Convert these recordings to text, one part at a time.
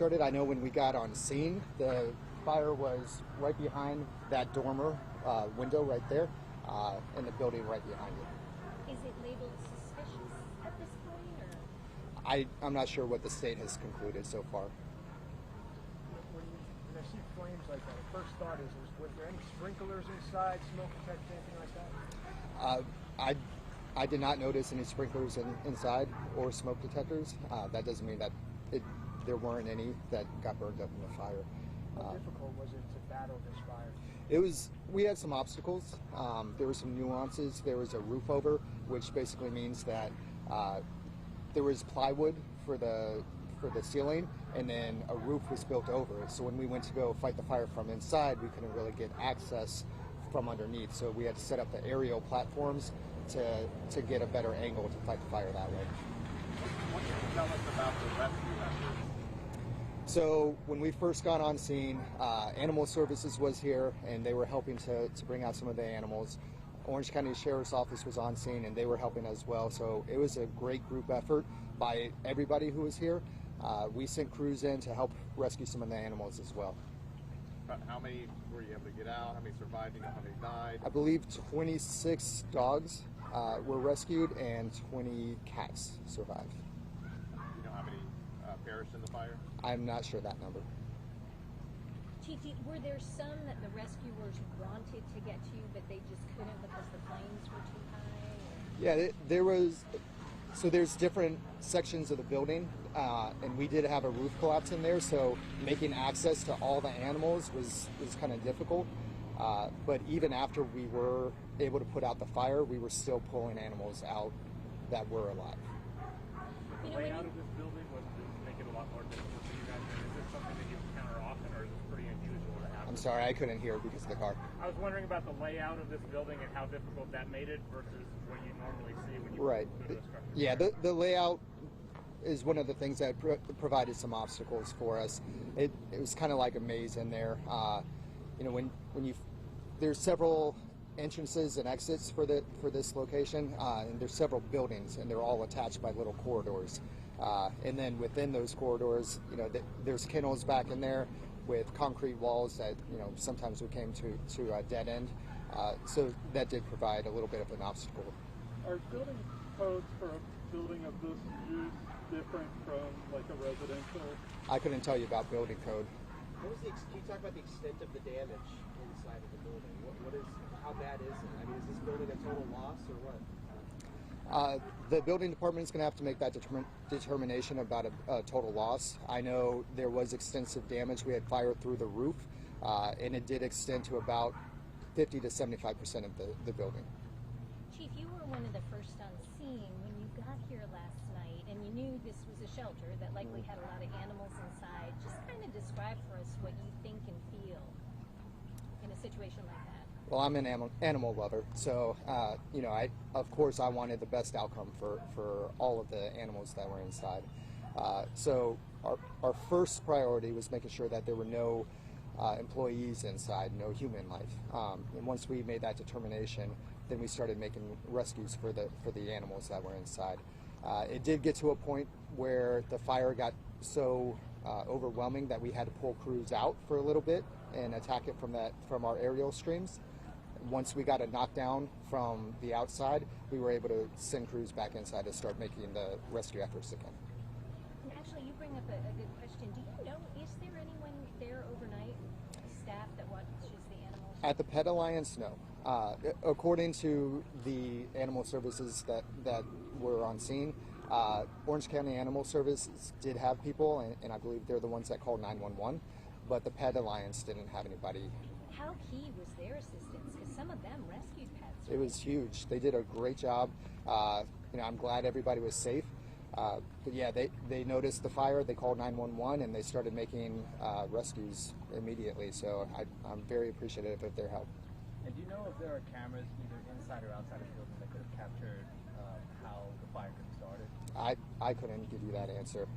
started. I know when we got on scene, the fire was right behind that dormer window right there, and the building right behind it. Is it labeled suspicious at this point, or? I'm not sure what the state has concluded so far. When I see flames like that, the first thought is, was there any sprinklers inside, smoke detectors, anything like that? I did not notice any sprinklers inside or smoke detectors. That doesn't mean that there weren't any that got burned up in the fire. How difficult was it to battle this fire? We had some obstacles. There were some nuances. There was a roof over, which basically means that there was plywood for the ceiling, and then a roof was built over it. So when we went to go fight the fire from inside, we couldn't really get access from underneath. So we had to set up the aerial platforms to get a better angle to fight the fire that way. What can you tell us about the rescue effort? So when we first got on scene, Animal Services was here, and they were helping to bring out some of the animals. Orange County Sheriff's Office was on scene, and they were helping as well. So it was a great group effort by everybody who was here. We sent crews in to help rescue some of the animals as well. How many were you able to get out? How many survived? Do you know how many died? I believe 26 dogs were rescued and 20 cats survived. Do you know how many perished in the fire? I'm not sure that number. Chief, were there some that the rescuers wanted to get to, but they just couldn't because the flames were too high? Yeah, there was. So there's different sections of the building, and we did have a roof collapse in there, so making access to all the animals was kind of difficult. But even after we were able to put out the fire, we were still pulling animals out that were alive. The layout of this building was to make it a lot more difficult for you guys. Is this something that you encounter often, or is this pretty unusual to happen? I'm sorry, I couldn't hear because of the car. I was wondering about the layout of this building and how difficult that made it versus what you normally see when you Right. go to a structure. Yeah, the layout is one of the things that provided some obstacles for us. It was kind of like a maze in there. When you there's several entrances and exits for this location, and there's several buildings, and they're all attached by little corridors. And then within those corridors, there's kennels back in there with concrete walls that sometimes we came to a dead end. So that did provide a little bit of an obstacle. Are building codes for a building of this use different from like a residential? I couldn't tell you about building code. Can you talk about the extent of the damage inside of the building? How bad is it? I mean, is this building a total loss or what? The building department is going to have to make that determination about a total loss. I know there was extensive damage. We had fire through the roof, and it did extend to about 50 to 75% of the building. Chief, you were one of the first on scene when you got here last night, and you knew this was a shelter that likely had a lot of animals inside. Just kind of describe for us what you think and feel in a situation like that. Well, I'm an animal lover, so of course I wanted the best outcome for all of the animals that were inside. So our first priority was making sure that there were no employees inside, no human life. And once we made that determination, then we started making rescues for the animals that were inside. It did get to a point where the fire got so overwhelming that we had to pull crews out for a little bit and attack it from our aerial streams. Once we got a knockdown from the outside, we were able to send crews back inside to start making the rescue efforts again. And actually, you bring up a good question. Do you know, is there anyone there overnight, staff that watches the animals? At the Pet Alliance, no. According to the animal services that were on scene, Orange County Animal Services did have people, and I believe they're the ones that called 911, but the Pet Alliance didn't have anybody. How key was their assistance? Because some of them rescued pets. Right? It was huge. They did a great job. I'm glad everybody was safe. But yeah, they noticed the fire, they called 911, and they started making rescues immediately. So I'm very appreciative of their help. And do you know if there are cameras either inside or outside of the building that could have captured how the fire could have started? I couldn't give you that answer.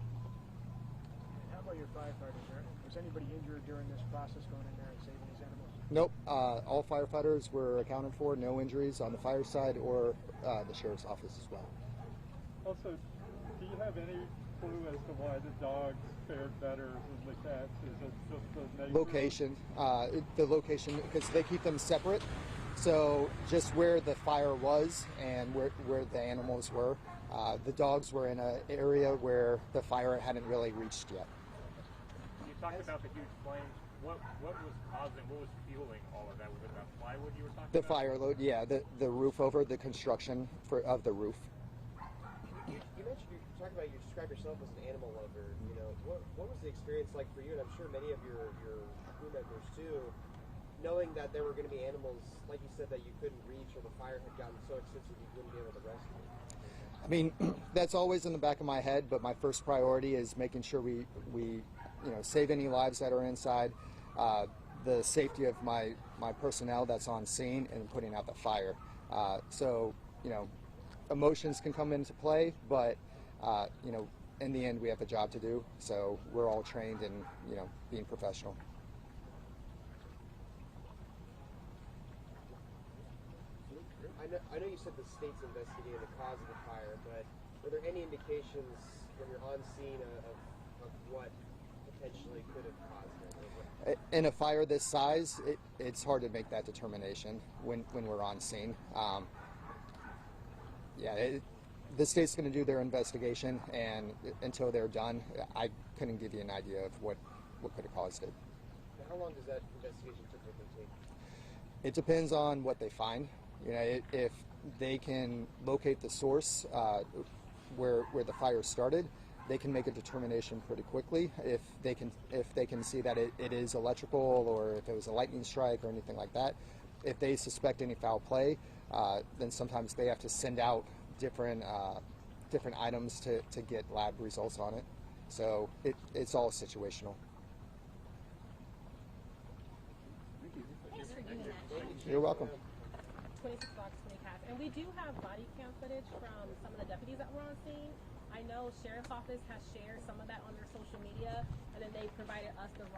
How about your firefighters? Was anybody injured during this process going in there and saving these animals? Nope. All firefighters were accounted for. No injuries on the fire side or the sheriff's office as well. Also, do you have any clue as to why the dogs fared better than the cats? Is it just the nature? Location, the location, because they keep them separate. So just where the fire was and where the animals were, the dogs were in an area where the fire hadn't really reached yet. You talked about the huge flames. What was causing, what was fueling all of that? Was it that plywood you were talking The about? fire load, yeah, the roof over, the construction of the roof. You mentioned you talked about you describe yourself as an animal lover. You know, what was the experience like for you? And I'm sure many of your crew members too, knowing that there were going to be animals, like you said, that you couldn't reach, or the fire had gotten so extensive you wouldn't be able to rescue. I mean, that's always in the back of my head, but my first priority is making sure we save any lives that are inside, the safety of my personnel that's on scene, and putting out the fire. So, emotions can come into play, but, in the end, we have a job to do. So we're all trained in, being professional. I know you said the state's investigating the cause of the fire, but were there any indications when you're on scene of what potentially could have caused it? In a fire this size, it's hard to make that determination when we're on scene. The state's going to do their investigation, and until they're done, I couldn't give you an idea of what could have caused it. Now, how long does that investigation typically take? It depends on what they find. If they can locate the source where the fire started, they can make a determination pretty quickly. If they can see that it is electrical, or if it was a lightning strike or anything like that. If they suspect any foul play, then sometimes they have to send out different items to get lab results on it. So it's all situational. Thanks for doing that. You're welcome. 26 blocks, 20 cats. And we do have body cam footage from some of the deputies that were on scene. I know Sheriff's Office has shared some of that on their social media, and then they provided us the raw